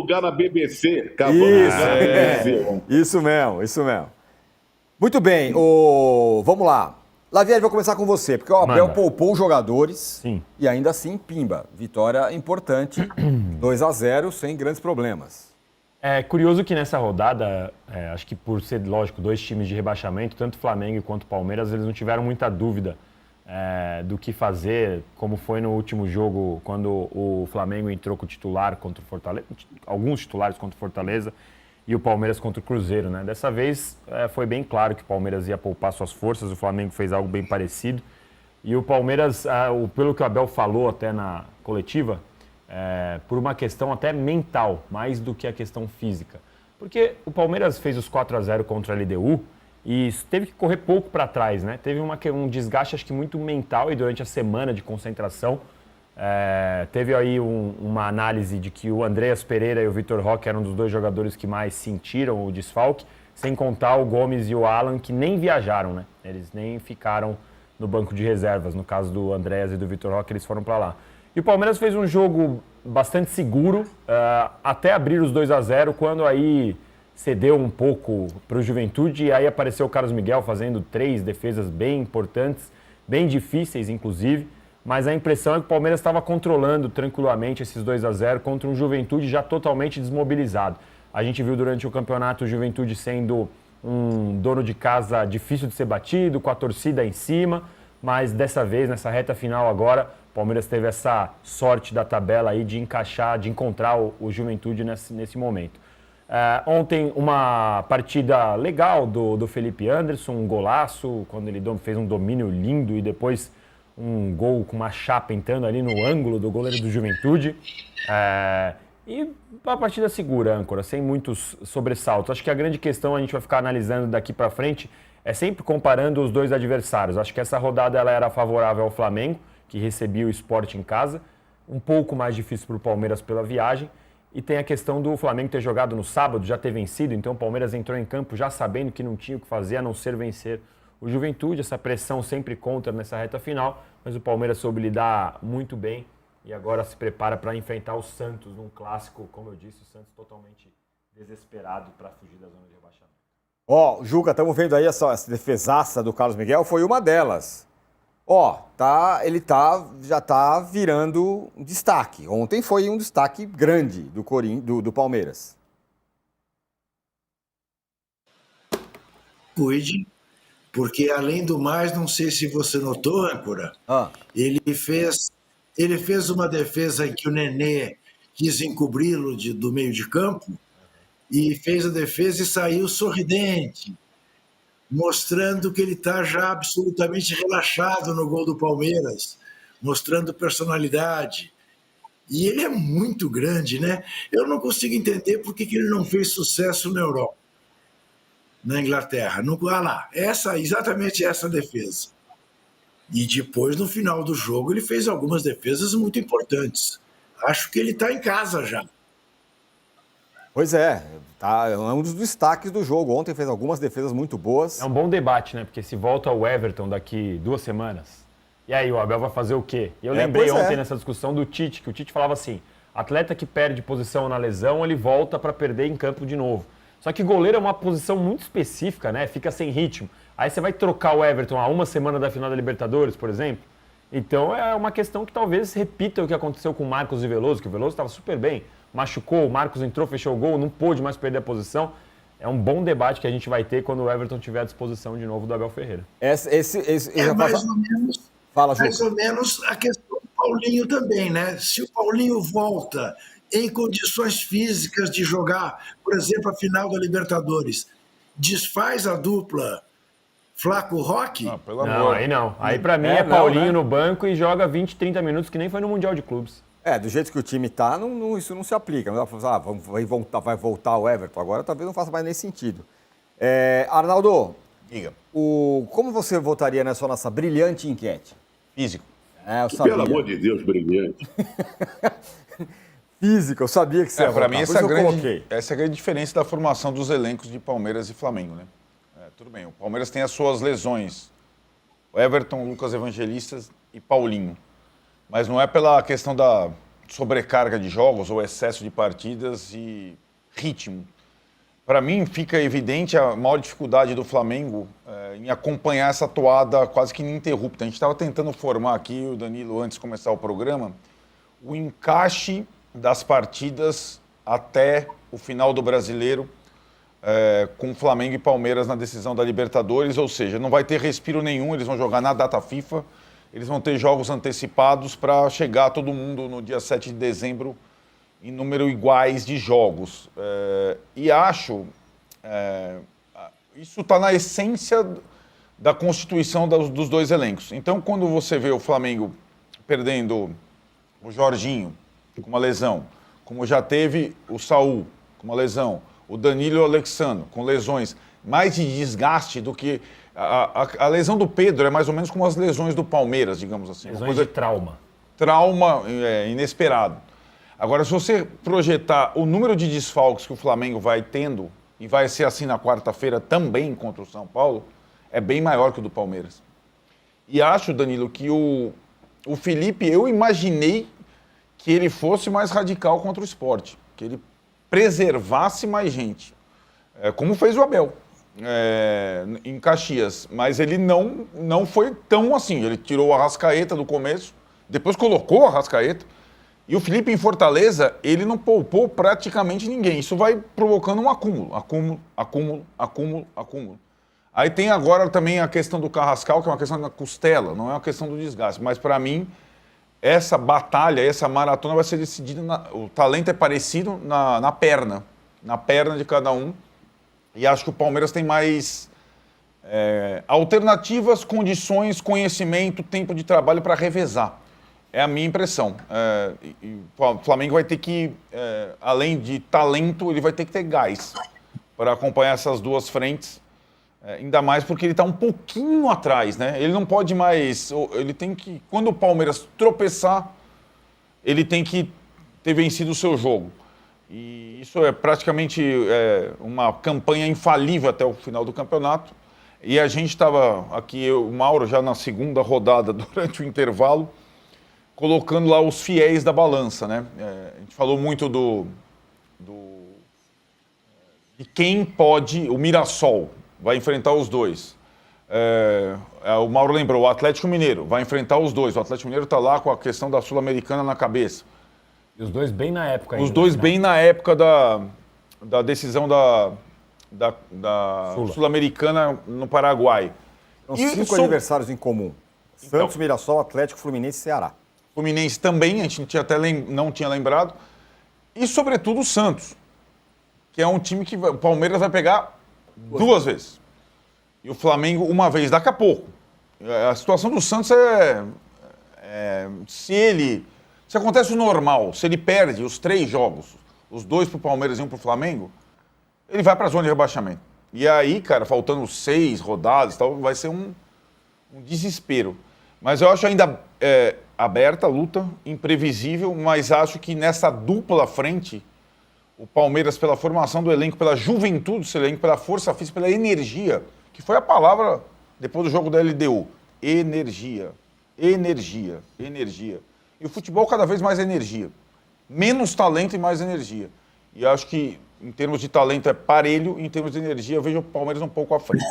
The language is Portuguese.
lugar na BBC. Acabou de lugar na BBC. Isso mesmo. Muito bem, vamos lá. Lavieri, vou começar com você, porque o Abel poupou os jogadores. Sim. E ainda assim, pimba. Vitória importante, 2-0, sem grandes problemas. É curioso que nessa rodada, acho que por ser, lógico, dois times de rebaixamento, tanto Flamengo quanto Palmeiras, eles não tiveram muita dúvida do que fazer, como foi no último jogo, quando o Flamengo entrou com o titular contra o Fortaleza, alguns titulares contra o Fortaleza, e o Palmeiras contra o Cruzeiro, né? Dessa vez foi bem claro que o Palmeiras ia poupar suas forças, o Flamengo fez algo bem parecido. E o Palmeiras, pelo que o Abel falou até na coletiva, por uma questão até mental, mais do que a questão física. Porque o Palmeiras fez os 4-0 contra a LDU e teve que correr pouco para trás, né? Teve um desgaste, acho que muito mental, e durante a semana de concentração, teve aí uma análise de que o Andreas Pereira e o Vitor Roque eram dos dois jogadores que mais sentiram o desfalque, sem contar o Gomes e o Alan, que nem viajaram, né? Eles nem ficaram no banco de reservas. No caso do Andreas e do Vitor Roque, eles foram para lá. E o Palmeiras fez um jogo bastante seguro, até abrir os 2-0, quando aí cedeu um pouco para o Juventude, e aí apareceu o Carlos Miguel fazendo 3 defesas bem importantes, bem difíceis, inclusive. Mas a impressão é que o Palmeiras estava controlando tranquilamente esses 2-0 contra um Juventude já totalmente desmobilizado. A gente viu durante o campeonato o Juventude sendo um dono de casa difícil de ser batido, com a torcida em cima, mas dessa vez, nessa reta final agora, o Palmeiras teve essa sorte da tabela aí de encaixar, de encontrar o Juventude nesse momento. Ontem, uma partida legal do Felipe Anderson, um golaço, quando ele fez um domínio lindo e depois um gol com uma chapa entrando ali no ângulo do goleiro do Juventude. E uma partida segura, âncora, sem muitos sobressaltos. Acho que a grande questão a gente vai ficar analisando daqui para frente é sempre comparando os dois adversários. Acho que essa rodada ela era favorável ao Flamengo, que recebia o Sport em casa, um pouco mais difícil para o Palmeiras pela viagem. E tem a questão do Flamengo ter jogado no sábado, já ter vencido, então o Palmeiras entrou em campo já sabendo que não tinha o que fazer a não ser vencer o Juventude. Essa pressão sempre contra nessa reta final, mas o Palmeiras soube lidar muito bem e agora se prepara para enfrentar o Santos num clássico, como eu disse, o Santos totalmente desesperado para fugir da zona de rebaixamento. Juca, estamos vendo aí essa defesaça do Carlos Miguel, foi uma delas. Ele já está virando um destaque. Ontem foi um destaque grande do Palmeiras. Cuide, porque além do mais, não sei se você notou, âncora, ele fez uma defesa em que o Nenê quis encobri-lo do meio de campo e fez a defesa e saiu sorridente, mostrando que ele está já absolutamente relaxado no gol do Palmeiras, mostrando personalidade. E ele é muito grande, né? Eu não consigo entender por que ele não fez sucesso na Europa, na Inglaterra. Exatamente essa defesa. E depois, no final do jogo, ele fez algumas defesas muito importantes. Acho que ele está em casa já. Pois é um dos destaques do jogo. Ontem fez algumas defesas muito boas. É um bom debate, né? Porque se volta o Everton daqui 2 semanas, e aí o Abel vai fazer o quê? E eu lembrei ontem nessa discussão do Tite, que o Tite falava assim, atleta que perde posição na lesão, ele volta para perder em campo de novo. Só que goleiro é uma posição muito específica, né? Fica sem ritmo. Aí você vai trocar o Everton a 1 semana da final da Libertadores, por exemplo. Então é uma questão que talvez repita o que aconteceu com o Marcos e Veloso, que o Veloso estava super bem, machucou, o Marcos entrou, fechou o gol, não pôde mais perder a posição. É um bom debate que a gente vai ter quando o Everton tiver à disposição de novo do Abel Ferreira. Mais ou menos a questão do Paulinho também, né? Se o Paulinho volta em condições físicas de jogar, por exemplo, a final da Libertadores, desfaz a dupla Flaco-Roque? Não, aí não. Aí pra mim é Paulinho no banco e joga 20, 30 minutos, que nem foi no Mundial de Clubes. Do jeito que o time tá, isso não se aplica. Vai voltar o Everton agora, talvez não faça mais nesse sentido. Arnaldo, diga. Como você votaria nessa nossa brilhante enquete? Físico. Eu sabia. Pelo amor de Deus, brilhante. Físico, eu sabia que você ia votar. Para mim, essa é a grande diferença da formação dos elencos de Palmeiras e Flamengo, né? Tudo bem, o Palmeiras tem as suas lesões. O Everton, Lucas Evangelistas e Paulinho. Mas não é pela questão da sobrecarga de jogos ou excesso de partidas e ritmo. Para mim, fica evidente a maior dificuldade do Flamengo em acompanhar essa toada quase que ininterrupta. A gente estava tentando formar aqui, o Danilo, antes de começar o programa, o encaixe das partidas até o final do Brasileiro, com Flamengo e Palmeiras na decisão da Libertadores, ou seja, não vai ter respiro nenhum, eles vão jogar na data FIFA, eles vão ter jogos antecipados para chegar todo mundo no dia 7 de dezembro em número iguais de jogos. E acho, isso está na essência da constituição dos dois elencos. Então, quando você vê o Flamengo perdendo o Jorginho com uma lesão, como já teve o Saul com uma lesão, o Danilo e o Alexandre com lesões, mais de desgaste do que... A lesão do Pedro é mais ou menos como as lesões do Palmeiras, digamos assim. Lesões de trauma. Trauma inesperado. Agora, se você projetar o número de desfalques que o Flamengo vai tendo, e vai ser assim na quarta-feira também contra o São Paulo, é bem maior que o do Palmeiras. E acho, Danilo, que o Felipe, eu imaginei que ele fosse mais radical contra o Sport, que ele preservasse mais gente, como fez o Abel em Caxias. Mas ele não foi tão assim. Ele tirou o Arrascaeta do começo, depois colocou o Arrascaeta. E o Felipe, em Fortaleza, ele não poupou praticamente ninguém. Isso vai provocando um acúmulo. Aí tem agora também a questão do Carrascal, que é uma questão da costela, não é uma questão do desgaste. Mas, para mim, essa batalha, essa maratona vai ser decidida... O talento é parecido na perna de cada um. E acho que o Palmeiras tem mais alternativas, condições, conhecimento, tempo de trabalho para revezar. É a minha impressão. O Flamengo vai ter que, além de talento, ele vai ter que ter gás para acompanhar essas duas frentes. Ainda mais porque ele está um pouquinho atrás, né? Ele não pode mais... Ele tem que... Quando o Palmeiras tropeçar, ele tem que ter vencido o seu jogo. E isso é praticamente uma campanha infalível até o final do campeonato. E a gente estava aqui, o Mauro, já na segunda rodada, durante o intervalo, colocando lá os fiéis da balança, né? A gente falou muito de quem pode... O Mirassol vai enfrentar os dois. O Mauro lembrou, o Atlético Mineiro vai enfrentar os dois. O Atlético Mineiro está lá com a questão da Sul-Americana na cabeça. E os dois bem na época ainda. Os dois bem na época da decisão da Sul-Americana no Paraguai. São 5 adversários em comum. Santos, Mirassol, Atlético, Fluminense e Ceará. Fluminense também, a gente não tinha lembrado. E, sobretudo, o Santos, que é um time que o Palmeiras vai pegar duas vezes. E o Flamengo uma vez, daqui a pouco. A situação do Santos se acontece o normal, se ele perde os 3 jogos, os 2 para o Palmeiras e 1 para o Flamengo, ele vai para a zona de rebaixamento. E aí, cara, faltando 6 rodadas, tal, vai ser um desespero. Mas eu acho ainda aberta a luta, imprevisível, mas acho que nessa dupla frente, o Palmeiras, pela formação do elenco, pela juventude do seu elenco, pela força física, pela energia, que foi a palavra depois do jogo da LDU. Energia. E o futebol cada vez mais energia. Menos talento e mais energia. E acho que, em termos de talento, é parelho, em termos de energia, eu vejo o Palmeiras um pouco à frente.